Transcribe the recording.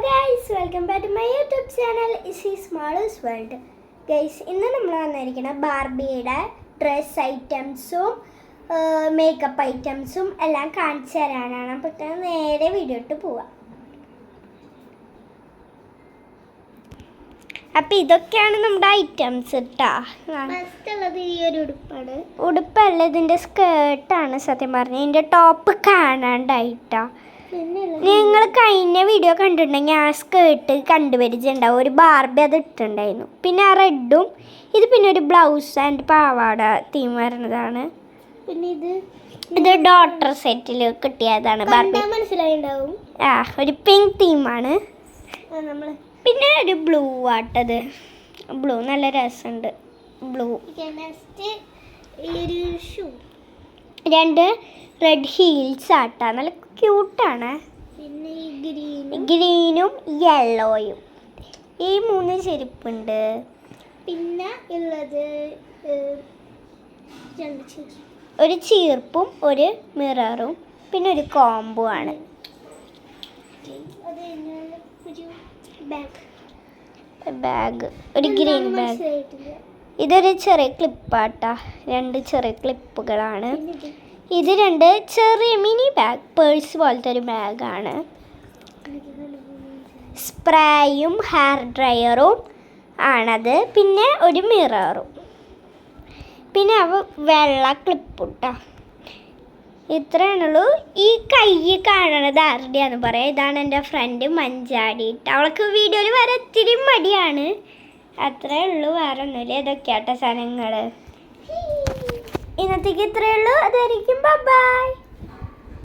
Guys, welcome back to my YouTube channel smallers world. Guys, ഇന്ന് നമ്മൾ വന്നിരിക്കുന്നത് ബാർബിയുടെ dress ഐറ്റംസും മേക്കപ്പ് ഐറ്റംസും എല്ലാം കാണിച്ചു തരാനാണ്. അപ്പോൾ നേരെ വീഡിയോ ഇട്ട് പോവാം. അപ്പം ഇതൊക്കെയാണ് നമ്മുടെ ഐറ്റംസ് കേട്ടോ. ഈ ഒരു ഉടുപ്പല്ല, ഇതിൻ്റെ സ്കേർട്ടാണ് സത്യം പറഞ്ഞാൽ. ഇതിൻ്റെ ടോപ്പ് കാണാണ്ടായിട്ടാ. നിങ്ങൾ കഴിഞ്ഞ വീഡിയോ കണ്ടിട്ടുണ്ടെങ്കിൽ ആ സ്കേർട്ട് കണ്ടുപരിച്ചിട്ടുണ്ടാവും. ഒരു ബാർബി അത് ഇട്ടിട്ടുണ്ടായിരുന്നു. പിന്നെ ആ റെഡും ഇത് പിന്നെ ഒരു ബ്ലൗസ് ആൻഡ് പാവാട തീം വരുന്നതാണ്. പിന്നെ ഇത് ഡോട്ടർ സെറ്റിൽ കിട്ടിയതാണ് ബാർബി, മനസ്സിലായിണ്ടാവും. ആ, ഒരു പിങ്ക് തീമാണ്. പിന്നെ ഒരു ബ്ലൂ ആട്ടത്, ബ്ലൂ നല്ല രസമുണ്ട്. ബ്ലൂ രണ്ട് റെഡ് ഹീൽസ് ആട്ടാ, നല്ല ക്യൂട്ടാണ്. പിന്നെ ഗ്രീനും യെല്ലോയും ഈ 3 ചെരുപ്പുണ്ട്. പിന്നെ ഉള്ളത് ഒരു ചീർപ്പും ഒരു മിററും പിന്നെ ഒരു കോംബോ ആണ്. ബാഗ് ഒരു ഗ്രീൻ ബാഗ്. ഇതൊരു ചെറിയ ക്ലിപ്പാട്ടാ, 2 ചെറിയ ക്ലിപ്പുകളാണ്. ഇത് 2 ചെറിയ മിനി ബാഗ്, പേഴ്സ് പോലത്തെ ഒരു ബാഗാണ്. സ്പ്രേയും ഹെയർ ഡ്രയറും ആണത്. പിന്നെ ഒരു മിററും പിന്നെ വെള്ള ക്ലിപ്പുട്ടാ. ഇത്രയാണുള്ളൂ. ഈ കൈ കാണണത് ആരുടെയാന്ന് പറയാം. ഇതാണ് എൻ്റെ ഫ്രണ്ട് മഞ്ചാടിയിട്ട്. അവൾക്ക് വീഡിയോയിൽ വരെ ഇത്തിരി മടിയാണ്. അത്രേ ഉള്ളൂ, വേറെ ഒന്നുമില്ല. ഇതൊക്കെയാട്ട സാധനങ്ങൾ. ഇന്നത്തേക്ക് ഇത്രയേ ഉള്ളൂ. അതായിരിക്കും. ബൈ.